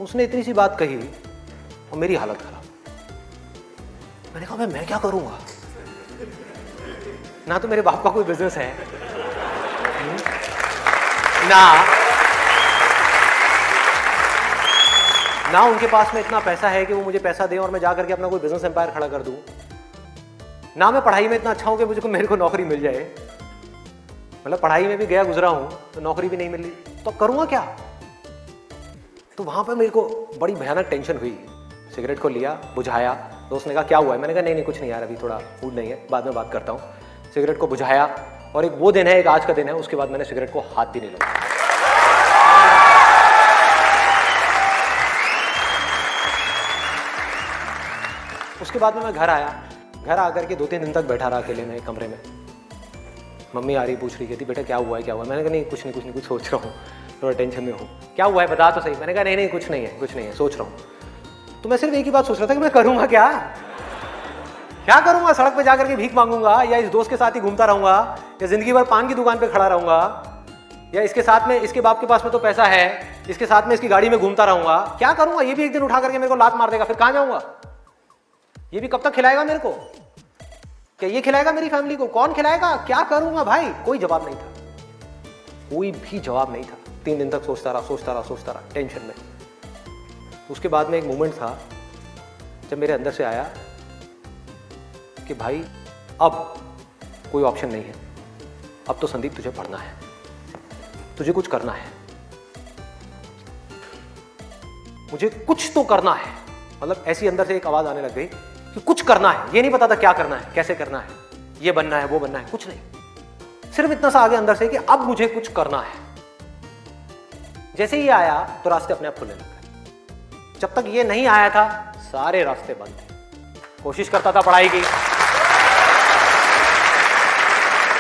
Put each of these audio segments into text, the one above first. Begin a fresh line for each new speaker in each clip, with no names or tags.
उसने इतनी सी बात कही और मेरी हालत खराब। मैंने कहा मैं क्या करूंगा, ना तो मेरे बाप का कोई बिजनेस है, ना उनके पास में इतना पैसा है कि वो मुझे पैसा दें और मैं जाकर के अपना कोई बिजनेस एम्पायर खड़ा कर दूं, ना मैं पढ़ाई में इतना अच्छा हूं कि मेरे को नौकरी मिल जाए। मतलब पढ़ाई में भी गया गुजरा हूं तो नौकरी भी नहीं मिली, तो करूंगा क्या। तो वहां पर मेरे को बड़ी भयानक टेंशन हुई। सिगरेट को लिया, बुझाया। दोस्त ने कहा क्या हुआ है, मैंने कहा नहीं कुछ नहीं यार, अभी थोड़ा मूड नहीं है, बाद में बात करता हूँ। सिगरेट को बुझाया और एक वो दिन है, एक आज का दिन है, उसके बाद मैंने सिगरेट को हाथ भी नहीं लगाया। उसके बाद में मैं घर आया। घर आकर के 2-3 दिन तक बैठा रहा अकेले में एक कमरे में। मम्मी आ रही, पूछ रही, कहती बेटा क्या हुआ है, क्या हुआ है। मैंने कहा नहीं कुछ नहीं, कुछ सोच रहा हूँ, थोड़ा टेंशन में हूँ। क्या हुआ है बता तो सही। मैंने कहा नहीं कुछ नहीं है, सोच रहा हूँ। तो मैं सिर्फ एक ही बात सोच रहा था कि मैं करूँगा क्या करूँगा। सड़क पे जाकर के भीख मांगूंगा, या इस दोस्त के साथ ही घूमता रहूँगा, या जिंदगी भर पान की दुकान पे खड़ा रहूँगा, या इसके साथ में, इसके बाप के पास में तो पैसा है, इसके साथ में इसकी गाड़ी में घूमता रहूँगा। क्या करूँगा, ये भी एक दिन उठा करके मेरे को लात मार देगा, फिर कहाँ जाऊँगा। ये भी कब तक खिलाएगा मेरे को, क्या ये खिलाएगा मेरी फैमिली को, कौन खिलाएगा, क्या करूंगा भाई। कोई जवाब नहीं था, कोई भी जवाब नहीं था। 3 दिन तक सोचता रहा टेंशन में। उसके बाद में एक मोमेंट था जब मेरे अंदर से आया कि भाई अब कोई ऑप्शन नहीं है, अब तो संदीप तुझे पढ़ना है, तुझे कुछ करना है, मुझे कुछ तो करना है। मतलब ऐसी अंदर से एक आवाज आने लग गई कि कुछ करना है। ये नहीं पता था क्या करना है, कैसे करना है, ये बनना है, वो बनना है, कुछ नहीं। सिर्फ इतना सा आगे अंदर से कि अब मुझे कुछ करना है। जैसे ही आया तो रास्ते अपने आप खुलने लग गए। जब तक ये नहीं आया था सारे रास्ते बंद थे। कोशिश करता था पढ़ाई की,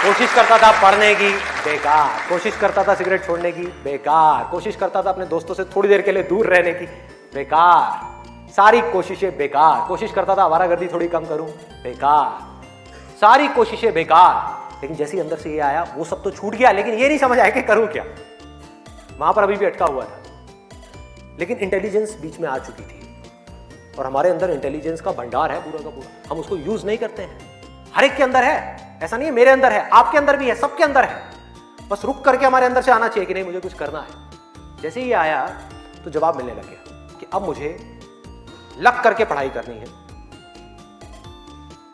कोशिश करता था पढ़ने की, बेकार। कोशिश करता था सिगरेट छोड़ने की, बेकार। कोशिश करता था अपने दोस्तों से थोड़ी देर के लिए दूर रहने की, बेकार। सारी कोशिशें बेकार। कोशिश करता था आवारागर्दी थोड़ी कम करूं, बेकार। सारी कोशिशें बेकार। लेकिन जैसे ही अंदर से ये आया वो सब तो छूट गया, लेकिन ये नहीं समझ आया कि करूं क्या। वहां पर अभी भी अटका हुआ था। लेकिन इंटेलिजेंस बीच में आ चुकी थी और हमारे अंदर इंटेलिजेंस का भंडार है पूरा का पूरा। हम उसको यूज नहीं करते हैं। हर एक के अंदर है, ऐसा नहीं है मेरे अंदर है, आपके अंदर भी है, सबके अंदर है। बस रुक करके हमारे अंदर से आना चाहिए कि नहीं मुझे कुछ करना है। जैसे ही आया तो जवाब मिलने लग गया कि अब मुझे लग करके पढ़ाई करनी है,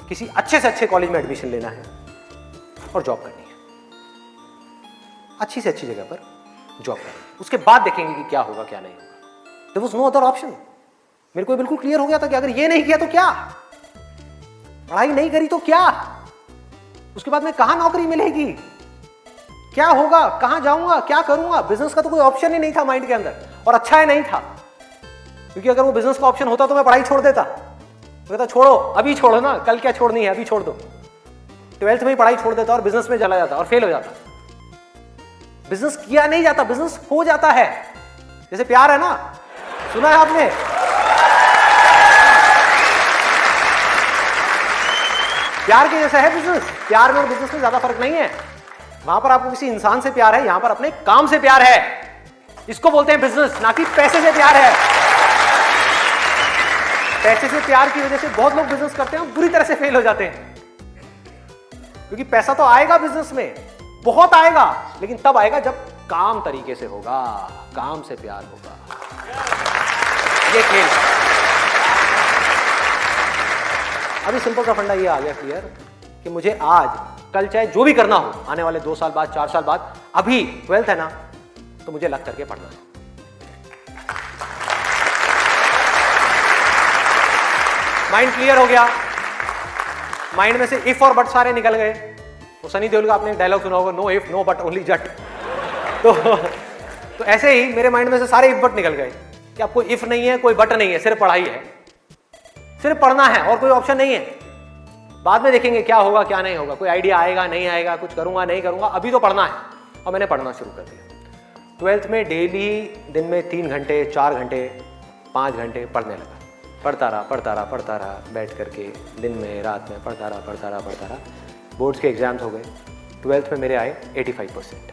किसी अच्छे से अच्छे कॉलेज में एडमिशन लेना है और जॉब करनी है, अच्छी से अच्छी जगह पर जॉब करनी है। उसके बाद देखेंगे कि क्या होगा क्या नहीं होगा। There was no other option. मेरे को बिल्कुल क्लियर हो गया था कि अगर ये नहीं किया तो क्या, पढ़ाई नहीं करी तो क्या, उसके बाद में कहां नौकरी मिलेगी, क्या होगा, कहां जाऊंगा, क्या करूंगा। बिजनेस का तो कोई ऑप्शन ही नहीं था माइंड के अंदर, और अच्छा है नहीं था, क्योंकि अगर वो बिजनेस का ऑप्शन होता तो मैं पढ़ाई छोड़ देता। तो कहता छोड़ो, अभी छोड़ो ना, कल क्या छोड़नी है, अभी छोड़ दो। 12th में ही पढ़ाई छोड़ देता और बिजनेस में चला जाता और फेल हो जाता। बिजनेस किया नहीं जाता, बिजनेस हो जाता है। जैसे प्यार है ना, सुना है आपने, प्यार के जैसा है बिजनेस। प्यार में और बिजनेस में ज्यादा फर्क नहीं है। वहां पर आपको किसी इंसान से प्यार है, यहां पर अपने काम से प्यार है। इसको बोलते हैं बिजनेस, ना कि पैसे से प्यार है। पैसे से प्यार की वजह से बहुत लोग बिजनेस करते हैं और बुरी तरह से फेल हो जाते हैं, क्योंकि पैसा तो आएगा बिजनेस में, बहुत आएगा, लेकिन तब आएगा जब काम तरीके से होगा, काम से प्यार होगा। ये खेल है। अभी सिंपल सा फंडा ये आ गया क्लियर कि मुझे आज कल चाहे जो भी करना हो, आने वाले 2 साल बाद, 4 साल बाद, अभी 12th है ना, तो मुझे लग करके पढ़ना है। माइंड क्लियर हो गया। माइंड में से इफ और बट सारे निकल गए। तो सनी देओल का आपने एक डायलॉग सुना होगा, no if no but only Jatt. तो ऐसे ही मेरे माइंड में से सारे इफ बट निकल गए कि अब कोई इफ नहीं है, कोई बट नहीं है, सिर्फ पढ़ाई है, सिर्फ पढ़ना है और कोई ऑप्शन नहीं है। बाद में देखेंगे क्या होगा क्या नहीं होगा, कोई आइडिया आएगा नहीं आएगा, कुछ करूंगा नहीं करूंगा, अभी तो पढ़ना है। और मैंने पढ़ना शुरू कर दिया। 12th में डेली दिन में 3 घंटे, 4 घंटे, 5 घंटे पढ़ने लगा। पढ़ता रहा बैठ करके, दिन में रात में पढ़ता रहा। बोर्ड्स के एग्जाम्स हो गए। 12th में मेरे आए 85%।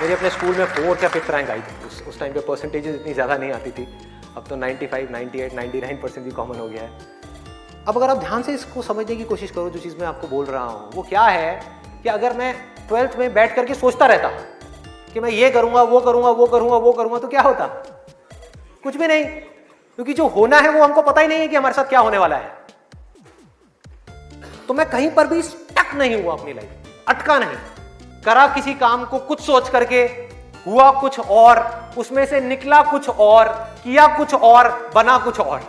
मेरी अपने स्कूल में 4th या 5th रैंक आई थी। उस टाइम पे परसेंटेजेस इतनी ज़्यादा नहीं आती थी। अब तो 95, 98, 99% भी कॉमन हो गया है। अब अगर आप ध्यान से इसको समझने की कोशिश करो, जो चीज़ मैं आपको बोल रहा हूँ वो क्या है कि अगर मैं 12th में बैठ करके सोचता रहता कि मैं ये करूँगा, वो करूँगा, वो करूँगा, वो करूँगा, तो क्या होता? कुछ भी नहीं, क्योंकि जो होना है वो हमको पता ही नहीं है कि हमारे साथ क्या होने वाला है। तो मैं कहीं पर भी स्टक नहीं हुआ अपनी लाइफ, अटका नहीं, करा किसी काम को कुछ सोच करके, हुआ कुछ और, उसमें से निकला कुछ और, किया कुछ और, बना कुछ और।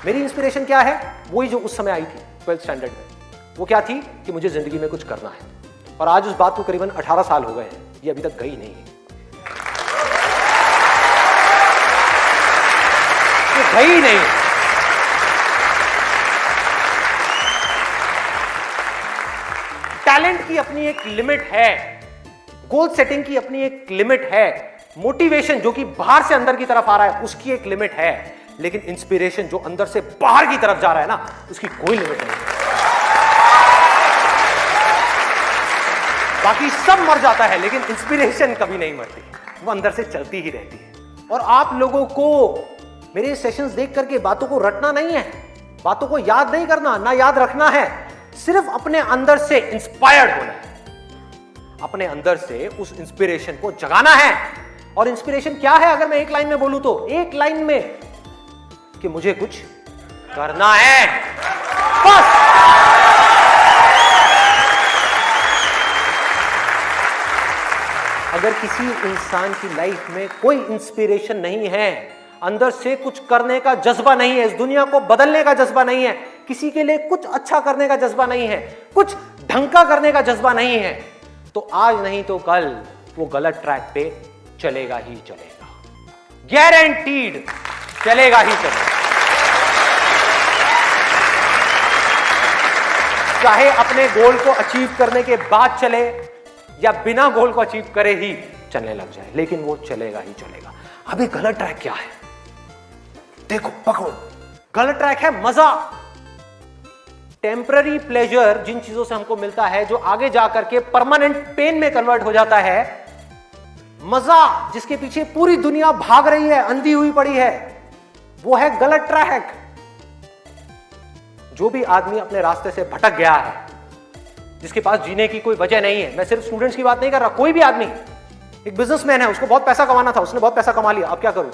मेरी इंस्पिरेशन क्या है? वही जो उस समय आई थी 12th स्टैंडर्ड में। वो क्या थी कि मुझे जिंदगी में कुछ करना है, और आज उस बात को करीबन 18 साल हो गए हैं, ये अभी तक गई नहीं है, ये गई नहीं। टैलेंट की अपनी एक लिमिट है, गोल सेटिंग की अपनी एक लिमिट है, मोटिवेशन जो कि बाहर से अंदर की तरफ आ रहा है उसकी एक लिमिट है, लेकिन इंस्पिरेशन जो अंदर से बाहर की तरफ जा रहा है ना, उसकी कोई लिमिट नहीं है। बाकी सब मर जाता है, लेकिन इंस्पिरेशन कभी नहीं मरती, वो अंदर से चलती ही रहती है। और आप लोगों को मेरे सेशंस देख करके बातों को रटना नहीं है, बातों को याद नहीं करना, ना याद रखना है, सिर्फ अपने अंदर से इंस्पायर्ड होना है, अपने अंदर से उस इंस्पिरेशन को जगाना है। और इंस्पिरेशन क्या है? अगर मैं एक लाइन में बोलूं तो एक लाइन में कि मुझे कुछ करना है, बस। अगर किसी इंसान की लाइफ में कोई इंस्पिरेशन नहीं है, अंदर से कुछ करने का जज्बा नहीं है, इस दुनिया को बदलने का जज्बा नहीं है, किसी के लिए कुछ अच्छा करने का जज्बा नहीं है, कुछ ढंग का करने का जज्बा नहीं है, तो आज नहीं तो कल वो गलत ट्रैक पे चलेगा ही चलेगा, गारंटीड चलेगा ही चलेगा। चाहे अपने गोल को अचीव करने के बाद चले या बिना गोल को अचीव करे ही चलने लग जाए, लेकिन वो चलेगा ही चलेगा। अभी गलत ट्रैक क्या है? देखो, पकड़ो, गलत ट्रैक है मजा, टेम्पररी प्लेजर, जिन चीजों से हमको मिलता है जो आगे जाकर के परमानेंट पेन में कन्वर्ट हो जाता है, मजा जिसके पीछे पूरी दुनिया भाग रही है, अंधी हुई पड़ी है, वो है गलत ट्रैक। जो भी आदमी अपने रास्ते से भटक गया है, जिसके पास जीने की कोई वजह नहीं है, मैं सिर्फ स्टूडेंट्स की बात नहीं कर रहा, कोई भी आदमी, एक बिजनेसमैन है, उसको बहुत पैसा कमाना था, उसने बहुत पैसा कमा लिया, अब क्या करूं,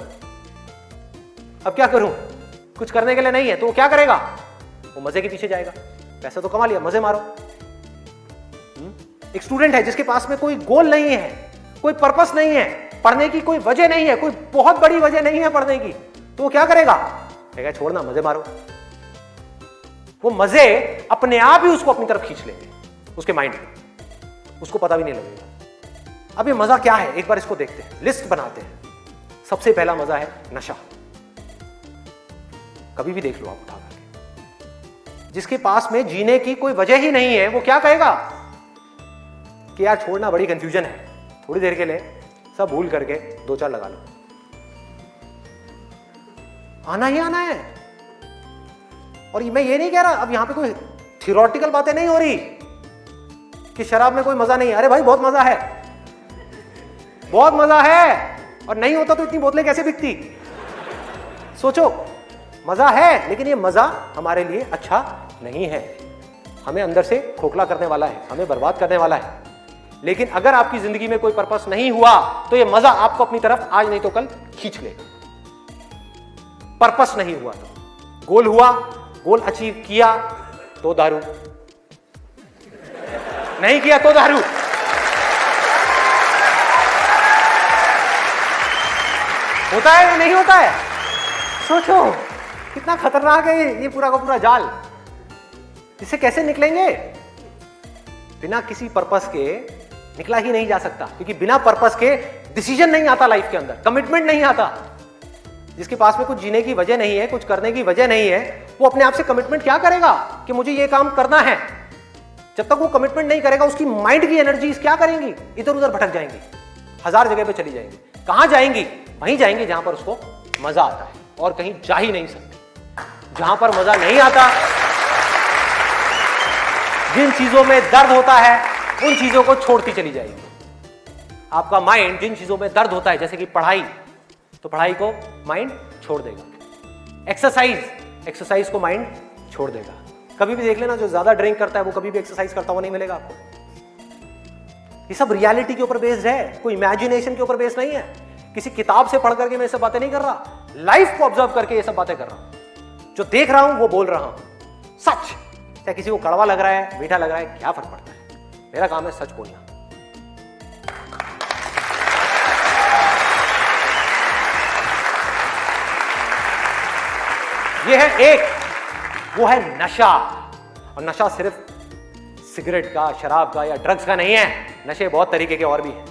अब क्या करूं, कुछ करने के लिए नहीं है, तो वो क्या करेगा? वो मजे के पीछे जाएगा, पैसा तो कमा लिया, मजे मारो। एक स्टूडेंट है जिसके पास में कोई गोल नहीं है, कोई पर्पस नहीं है, पढ़ने की कोई वजह नहीं है, कोई बहुत बड़ी वजह नहीं है पढ़ने की, तो वो क्या करेगा? कहेगा छोड़ना, मजे मारो। वो मजे अपने आप ही उसको अपनी तरफ खींच लेंगे, उसके माइंड में, उसको पता भी नहीं लगेगा। अब ये मजा क्या है, एक बार इसको देखते हैं, लिस्ट बनाते हैं। सबसे पहला मजा है नशा। कभी भी देख लो आप उठा करके, जिसके पास में जीने की कोई वजह ही नहीं है, वो क्या कहेगा कि यार छोड़ना, बड़ी कंफ्यूजन है, थोड़ी देर के लिए सब भूल करके 2-4 लगा लो। आना ही आना है। और मैं ये नहीं कह रहा, अब यहां पे कोई थियोरेटिकल बातें नहीं हो रही कि शराब में कोई मजा नहीं है। अरे भाई बहुत मजा है, बहुत मजा है, और नहीं होता तो इतनी बोतलें कैसे बिकती? सोचो, मजा है, लेकिन ये मजा हमारे लिए अच्छा नहीं है, हमें अंदर से खोखला करने वाला है, हमें बर्बाद करने वाला है। लेकिन अगर आपकी जिंदगी में कोई पर्पस नहीं हुआ तो ये मजा आपको अपनी तरफ आज नहीं तो कल खींच लेगा। पर्पस नहीं हुआ तो गोल हुआ, गोल अचीव किया तो दारू, नहीं किया तो दारू। होता है या नहीं होता है? सोचो कितना खतरनाक है ये पूरा का पूरा जाल। इससे कैसे निकलेंगे? बिना किसी पर्पस के निकला ही नहीं जा सकता, क्योंकि बिना पर्पस के डिसीजन नहीं आता लाइफ के अंदर, कमिटमेंट नहीं आता। जिसके पास में कुछ जीने की वजह नहीं है, कुछ करने की वजह नहीं है, वो अपने आप से कमिटमेंट क्या करेगा कि मुझे ये काम करना है? जब तक वो कमिटमेंट नहीं करेगा, उसकी माइंड की एनर्जीज क्या करेंगी? इधर उधर भटक जाएंगी, 1000 जगह पे चली जाएंगी। कहां जाएंगी? वहीं जाएंगी जहां पर उसको मजा आता है, और कहीं जा ही नहीं सकती। जहां पर मजा नहीं आता, जिन चीजों में दर्द होता है उन चीजों को छोड़ती चली जाएगी। आपका माइंड जिन चीजों में दर्द होता है, जैसे कि पढ़ाई, तो पढ़ाई को माइंड छोड़ देगा। एक्सरसाइज को माइंड छोड़ देगा। कभी भी देख लेना, जो ज्यादा ड्रिंक करता है वो कभी भी एक्सरसाइज करता हुआ नहीं मिलेगा आपको। ये सब रियलिटी के ऊपर बेस्ड है, कोई इमेजिनेशन के ऊपर बेस्ड नहीं है। किसी किताब से पढ़ करके मैं ये सब बातें नहीं कर रहा, लाइफ को ऑब्जर्व करके ये सब बातें कर रहा हूं। जो देख रहा हूं वो बोल रहा हूं, सच। चाहे किसी को कड़वा लग रहा है, मीठा लग रहा है, क्या फर्क पड़ता है, मेरा काम है सच बोलना। ये है एक, वो है नशा। और नशा सिर्फ सिगरेट का, शराब का या ड्रग्स का नहीं है, नशे बहुत तरीके के और भी हैं,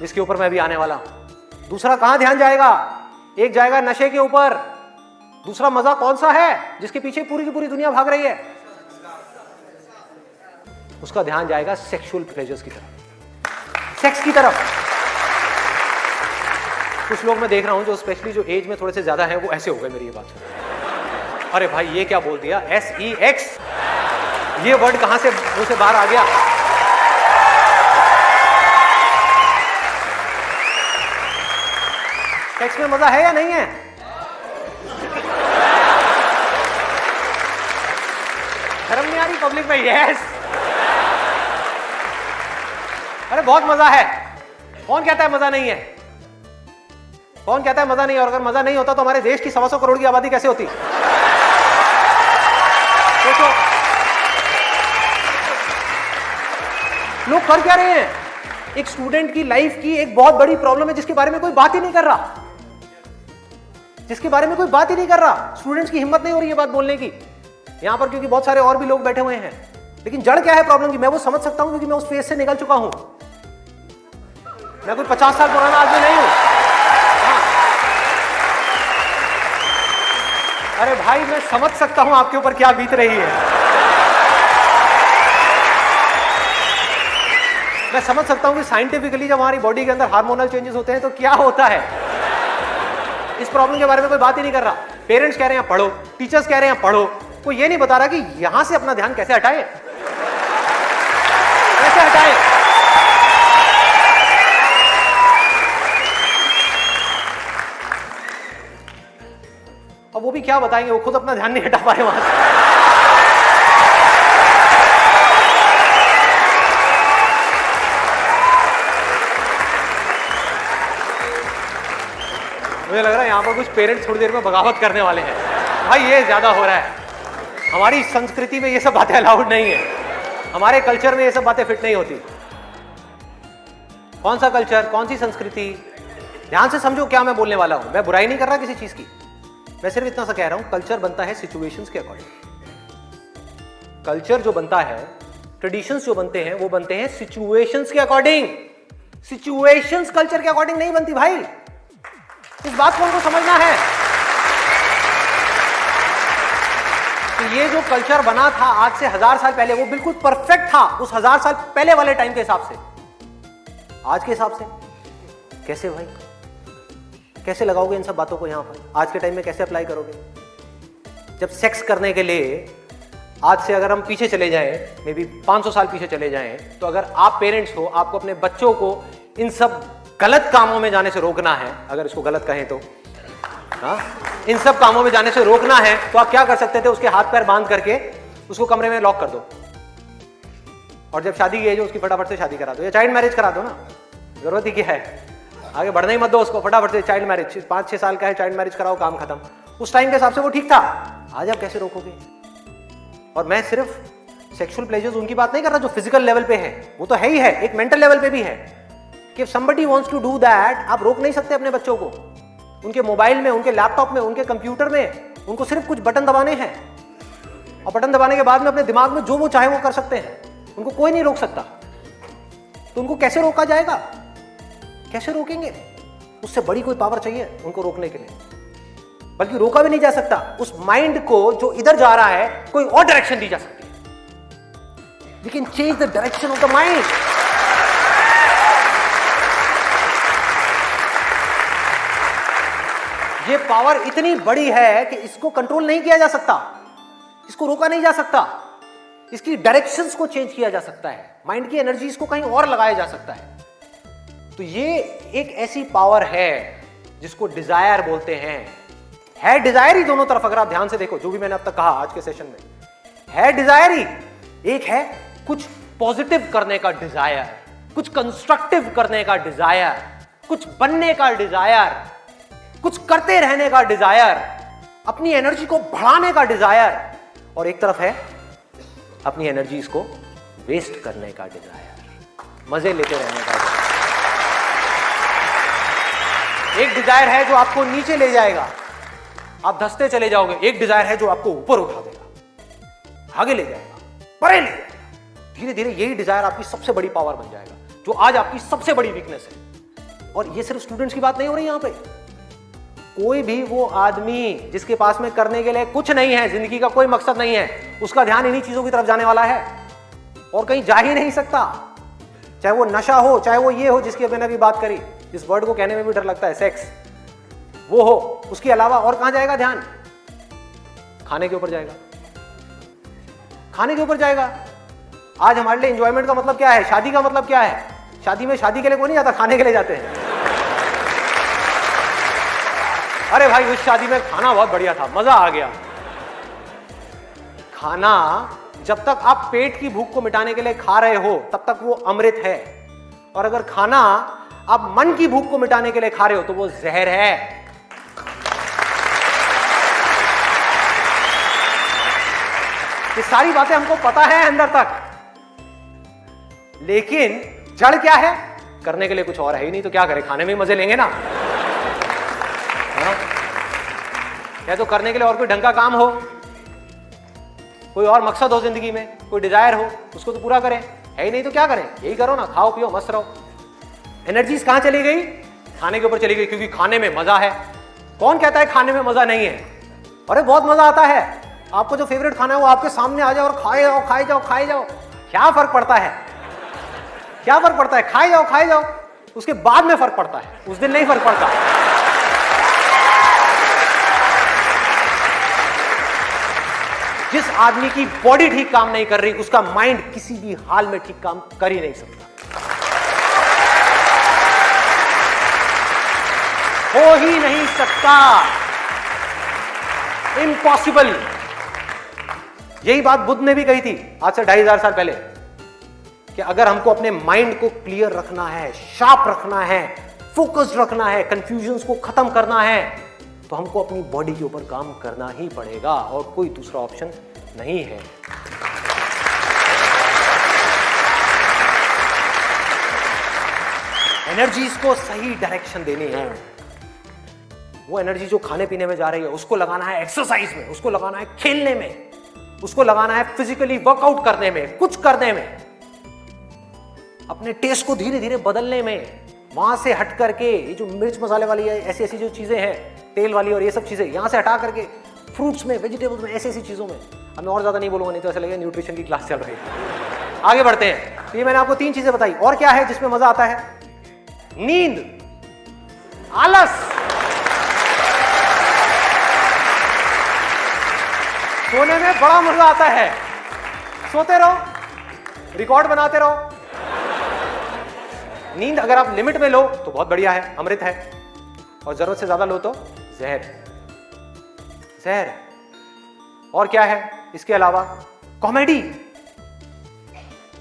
जिसके ऊपर मैं भी आने वाला हूं। दूसरा कहां ध्यान जाएगा? एक जाएगा नशे के ऊपर, दूसरा मजा कौन सा है जिसके पीछे पूरी की पूरी दुनिया भाग रही है? उसका ध्यान जाएगा सेक्सुअल प्लेजर्स की तरफ, सेक्स की तरफ। कुछ लोग मैं देख रहा हूं जो स्पेशली जो एज में थोड़े से ज्यादा हैं, वो ऐसे हो गए मेरी ये बात सुन। अरे भाई ये क्या बोल दिया, SEX, ये वर्ड कहां से मुंह से बाहर आ गया? सेक्स में मजा है या नहीं है? शर्म नहीं आ रही पब्लिक में? यस, अरे बहुत मजा है। कौन कहता है मजा नहीं है? कौन कहता है मजा नहीं है? और अगर मजा नहीं होता तो हमारे देश की 125 करोड़ की आबादी कैसे होती? सोचो, लोग कर क्या रहे हैं? एक स्टूडेंट की लाइफ की एक बहुत बड़ी प्रॉब्लम है जिसके बारे में कोई बात ही नहीं कर रहा, जिसके बारे में कोई बात ही नहीं कर रहा। स्टूडेंट्स की हिम्मत नहीं हो रही है बात बोलने की यहां पर, क्योंकि बहुत सारे और भी लोग बैठे हुए हैं। लेकिन जड़ क्या है प्रॉब्लम की, मैं वो समझ सकता हूं क्योंकि मैं उस फेज से निकल चुका हूं। मैं कोई 50 साल पुराना आदमी नहीं हूं। हाँ। अरे भाई मैं समझ सकता हूं आपके ऊपर क्या बीत रही है, मैं समझ सकता हूं कि साइंटिफिकली जब हमारी बॉडी के अंदर हार्मोनल चेंजेस होते हैं तो क्या होता है। इस प्रॉब्लम के बारे में कोई बात ही नहीं कर रहा। पेरेंट्स कह रहे हैं पढ़ो, टीचर्स कह रहे हैं पढ़ो, कोई ये नहीं बता रहा कि यहां से अपना ध्यान कैसे हटाए, कैसे हटाए। अब वो भी क्या बताएंगे, वो खुद अपना ध्यान नहीं हटा पा रहे वहां से। मुझे लग रहा है यहां पर कुछ पेरेंट्स थोड़ी देर में बगावत करने वाले हैं। भाई ये ज्यादा हो रहा है, हमारी संस्कृति में ये सब बातें अलाउड नहीं है, हमारे कल्चर में ये सब बातें फिट नहीं होती। कौन सा कल्चर, कौन सी संस्कृति? ध्यान से समझो क्या मैं बोलने वाला हूं। मैं बुराई नहीं कर रहा किसी चीज की, मैं सिर्फ इतना सा कह रहा हूं, कल्चर बनता है सिचुएशंस के अकॉर्डिंग। कल्चर जो बनता है, ट्रेडिशंस जो बनते हैं, वो बनते हैं सिचुएशंस के अकॉर्डिंग। सिचुएशंस कल्चर के अकॉर्डिंग नहीं बनती भाई, इस बात को हमको समझना है कि ये जो कल्चर बना था आज से 1000 साल पहले, वो बिल्कुल परफेक्ट था उस 1000 साल पहले वाले टाइम के हिसाब से। आज के हिसाब से कैसे भाई, कैसे लगाओगे इन सब बातों को यहां पर? आज के टाइम में कैसे अप्लाई करोगे? जब सेक्स करने के लिए आज से अगर हम पीछे चले जाएं, मे बी 500 साल पीछे चले जाएं, तो अगर आप पेरेंट्स हो, आपको अपने बच्चों को इन सब गलत कामों में जाने से रोकना है, अगर इसको गलत कहें तो, हाँ, इन सब कामों में जाने से रोकना है, तो आप क्या कर सकते थे? उसके हाथ पैर बांध करके उसको कमरे में लॉक कर दो, और जब शादी की एज हो उसकी फटाफट से शादी करा दो, या चाइल्ड मैरिज करा दो ना, जरूरत ही क्या है, आगे बढ़ने ही मत दो उसको, फटाफट से चाइल्ड मैरिज, 5-6 साल का है, चाइल्ड मैरिज कराओ, काम खत्म। उस टाइम के हिसाब से वो ठीक था, आज आप कैसे रोकोगे? और मैं सिर्फ सेक्सुअल प्लेजर्स उनकी बात नहीं कर रहा जो फिजिकल लेवल पे है, वो तो है ही है, एक मेंटल लेवल पे भी है कि if somebody wants to do that, आप रोक नहीं सकते अपने बच्चों को। उनके मोबाइल में, उनके लैपटॉप में, उनके कंप्यूटर में उनको सिर्फ कुछ बटन दबाने हैं, और बटन दबाने के बाद में अपने दिमाग में जो वो चाहे वो कर सकते हैं, उनको कोई नहीं रोक सकता। तो उनको कैसे रोका जाएगा? कैसे रोकेंगे? उससे बड़ी कोई पावर चाहिए उनको रोकने के लिए, बल्कि रोका भी नहीं जा सकता। उस माइंड को जो इधर जा रहा है, कोई और डायरेक्शन दी जा सकती है। We can change the direction of the mind. ये पावर इतनी बड़ी है कि इसको कंट्रोल नहीं किया जा सकता, इसको रोका नहीं जा सकता, इसकी डायरेक्शंस को चेंज किया जा सकता है, माइंड की एनर्जी इसको कहीं और लगाया जा सकता है। तो ये एक ऐसी पावर है जिसको डिजायर बोलते हैं। है डिजायर ही दोनों तरफ, अगर आप ध्यान से देखो जो भी मैंने अब तक कहा आज के सेशन में, है डिजायर ही। एक है कुछ पॉजिटिव करने का डिजायर, कुछ कंस्ट्रक्टिव करने का डिजायर, कुछ बनने का डिजायर, कुछ करते रहने का डिजायर, अपनी एनर्जी को बढ़ाने का डिजायर, और एक तरफ है अपनी एनर्जी को वेस्ट करने का डिजायर, मजे लेते रहने का डिजायर। एक डिजायर है जो आपको नीचे ले जाएगा, आप धंसते चले जाओगे। एक डिजायर है जो आपको ऊपर उठा देगा, आगे ले जाएगा, परे ले जाएगा। धीरे धीरे यही डिजायर आपकी सबसे बड़ी पावर बन जाएगा, जो आज आपकी सबसे बड़ी वीकनेस है। और ये सिर्फ स्टूडेंट्स की बात नहीं हो रही यहां पे, कोई भी वो आदमी जिसके पास में करने के लिए कुछ नहीं है, जिंदगी का कोई मकसद नहीं है, उसका ध्यान इन्हीं चीजों की तरफ जाने वाला है और कहीं जा ही नहीं सकता। चाहे वो नशा हो, चाहे वो ये हो जिसकी मैंने अभी बात करी, जिस वर्ड को कहने में भी डर लगता है, सेक्स, वो हो, उसके अलावा और कहां जाएगा ध्यान? खाने के ऊपर जाएगा, खाने के ऊपर जाएगा। आज हमारे लिए एंजॉयमेंट का मतलब क्या है? शादी का मतलब क्या है? शादी में शादी के लिए कोई नहीं जाता, खाने के लिए जाते हैं। अरे भाई उस शादी में खाना बहुत बढ़िया था, मजा आ गया। खाना जब तक आप पेट की भूख को मिटाने के लिए खा रहे हो तब तक वो अमृत है, और अगर खाना आप मन की भूख को मिटाने के लिए खा रहे हो तो वो जहर है। ये सारी बातें हमको पता है अंदर तक, लेकिन जड़ क्या है? करने के लिए कुछ और है ही नहीं, तो क्या करें? खाने में ही मजे लेंगे ना। या तो करने के लिए और कोई ढंग का काम हो, कोई और मकसद हो जिंदगी में, कोई डिजायर हो, उसको तो पूरा करें। है ही नहीं तो क्या करें? यही करो ना, खाओ पियो मस्त रहो। एनर्जीज कहां चली गई? खाने के ऊपर चली गई, क्योंकि खाने में मजा है। कौन कहता है खाने में मजा नहीं है? अरे बहुत मजा आता है। आपको जो फेवरेट खाना है वो आपके सामने आ जाओ और खाए जाओ, खाए जाओ, खाए जाओ। क्या फर्क पड़ता है? क्या फर्क पड़ता है? खाए जाओ, खाए जाओ। उसके बाद में फर्क पड़ता है, उस दिन नहीं फर्क पड़ता। जिस आदमी की बॉडी ठीक काम नहीं कर रही, उसका माइंड किसी भी हाल में ठीक काम कर ही नहीं सकता, हो ही नहीं सकता, इम्पॉसिबल। यही बात बुद्ध ने भी कही थी आज से 2500 साल पहले, कि अगर हमको अपने माइंड को क्लियर रखना है, शार्प रखना है, फोकस्ड रखना है, कंफ्यूजन्स को खत्म करना है, तो हमको अपनी बॉडी के ऊपर काम करना ही पड़ेगा और कोई दूसरा ऑप्शन नहीं है। एनर्जीज को सही डायरेक्शन देनी है। वो एनर्जी जो खाने पीने में जा रही है उसको लगाना है एक्सरसाइज में, उसको लगाना है खेलने में, उसको लगाना है फिजिकली वर्कआउट करने में, कुछ करने में, अपने टेस्ट को धीरे धीरे बदलने में। वहां से हट करके ये जो मिर्च मसाले वाली है, ऐसी ऐसी जो चीजें हैं, तेल वाली और ये सब चीजें, यहां से हटा करके फ्रूट्स में, वेजिटेबल्स में, ऐसी ऐसी चीजों में। अब मैं और ज्यादा नहीं बोलूंगा, नहीं तो ऐसा लगेगा न्यूट्रिशन की क्लास चल रही है। आगे बढ़ते हैं। तो ये मैंने आपको 3 चीजें बताई। और क्या है जिसमें मजा आता है? नींद, आलस, सोने में बड़ा मजा आता है। सोते रहो, रिकॉर्ड बनाते रहो। नींद अगर आप लिमिट में लो तो बहुत बढ़िया है, अमृत है, और जरूरत से ज्यादा लो तो जहर, जहर। और क्या है इसके अलावा? कॉमेडी।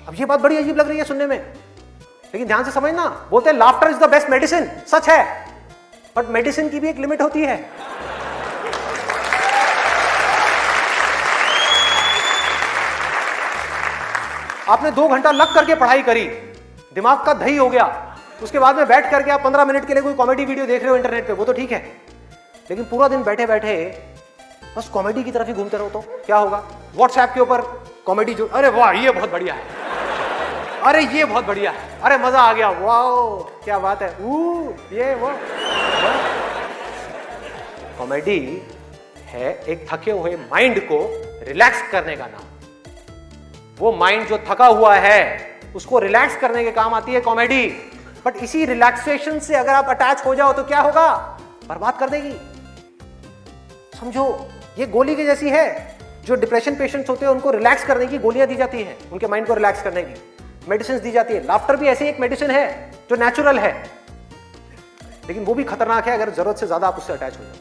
अब ये बात बड़ी अजीब लग रही है सुनने में, लेकिन ध्यान से समझना। बोलते हैं laughter is the best medicine, सच है, बट मेडिसिन की भी एक लिमिट होती है। आपने 2 घंटा लग करके पढ़ाई करी, दिमाग का दही हो गया, उसके बाद में बैठ करके आप 15 मिनट के लिए कोई कॉमेडी वीडियो देख रहे हो इंटरनेट पे, वो तो ठीक है, लेकिन पूरा दिन बैठे बैठे बस कॉमेडी की तरफ ही घूमते रहो तो क्या होगा? व्हाट्सएप के ऊपर कॉमेडी जो, अरे वाह ये बहुत बढ़िया है, अरे ये बहुत बढ़िया है, अरे मजा आ गया, वाह क्या बात है, ये वो। कॉमेडी है एक थके हुए माइंड को रिलैक्स करने का नाम। वो माइंड जो थका हुआ है उसको रिलैक्स करने के काम आती है कॉमेडी। बट इसी रिलैक्सेशन से अगर आप अटैच हो जाओ तो क्या होगा? बर्बाद कर देगी। समझो ये गोली की जैसी है। जो डिप्रेशन पेशेंट्स होते हैं उनको रिलैक्स करने की गोलियां दी जाती हैं, उनके माइंड को रिलैक्स करने की मेडिसिन दी जाती है। लाफ्टर भी ऐसी एक मेडिसिन है जो नेचुरल है, लेकिन वो भी खतरनाक है अगर जरूरत से ज्यादा आप उससे अटैच हो जाओ।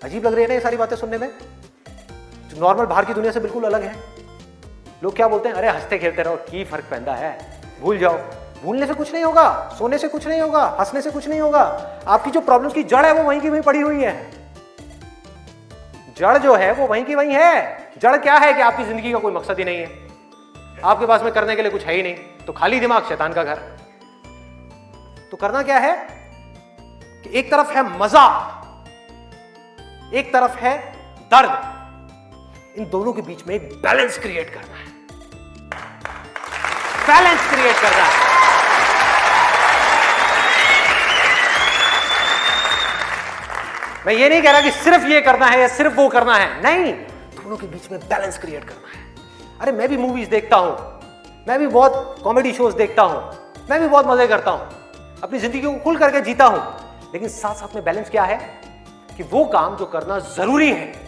अजीब लग रही है ना ये सारी बातें सुनने में, जो नॉर्मल बाहर की दुनिया से बिल्कुल अलग है। लोग क्या बोलते हैं, अरे हंसते खेलते रहो, की फर्क पैदा है, भूल जाओ। भूलने से कुछ नहीं होगा, सोने से कुछ नहीं होगा, हंसने से कुछ नहीं होगा। आपकी जो प्रॉब्लम की जड़ है वो वहीं की वहीं पड़ी हुई है। जड़ जो है वो वहीं की वहीं है। जड़ क्या है कि आपकी जिंदगी का कोई मकसद ही नहीं है, आपके पास में करने के लिए कुछ है ही नहीं, तो खाली दिमाग शैतान का घर। तो करना क्या है कि एक तरफ है मजा, एक तरफ है दर्द, इन दोनों के बीच में एक बैलेंस क्रिएट करना है। बैलेंस क्रिएट करना है। मैं ये नहीं कह रहा कि सिर्फ ये करना है या सिर्फ वो करना है, नहीं, दोनों के बीच में बैलेंस क्रिएट करना है। अरे मैं भी मूवीज देखता हूं, मैं भी बहुत कॉमेडी शोज देखता हूं, मैं भी बहुत मजे करता हूं, अपनी जिंदगी को खुल करके जीता हूं, लेकिन साथ साथ में बैलेंस क्या है कि वो काम जो करना जरूरी है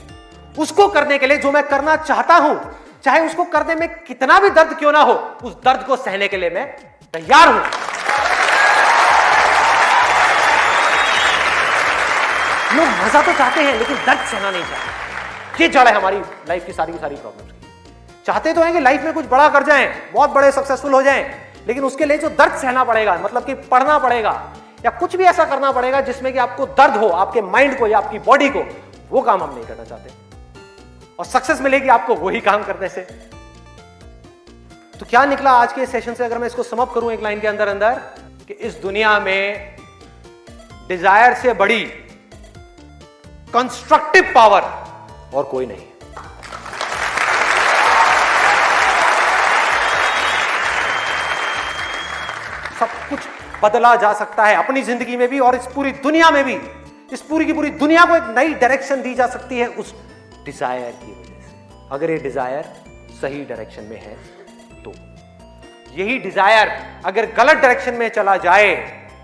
उसको करने के लिए जो मैं करना चाहता हूं, चाहे उसको करने में कितना भी दर्द क्यों ना हो, उस दर्द को सहने के लिए मैं तैयार हूं। लोग मजा तो चाहते हैं लेकिन दर्द सहना नहीं चाहते। ये जड़ है हमारी लाइफ की सारी प्रॉब्लम्स की। चाहते तो हैं कि लाइफ में कुछ बड़ा कर जाएं, बहुत बड़े सक्सेसफुल हो जाएं, लेकिन उसके लिए जो दर्द सहना पड़ेगा, मतलब कि पढ़ना पड़ेगा या कुछ भी ऐसा करना पड़ेगा जिसमें कि आपको दर्द हो, आपके माइंड को या आपकी बॉडी को, वो काम हम नहीं करना चाहते। और सक्सेस मिलेगी आपको वही काम करने से। तो क्या निकला आज के सेशन से, अगर मैं इसको समअप करूं एक लाइन के अंदर अंदर, कि इस दुनिया में डिजायर से बड़ी कंस्ट्रक्टिव पावर और कोई नहीं। सब कुछ बदला जा सकता है अपनी जिंदगी में भी और इस पूरी दुनिया में भी। इस पूरी की पूरी दुनिया को एक नई डायरेक्शन दी जा सकती है उस डिजायर की वजह से, अगर ये डिजायर सही डायरेक्शन में है तो। यही डिजायर अगर गलत डायरेक्शन में चला जाए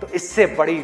तो इससे बड़ी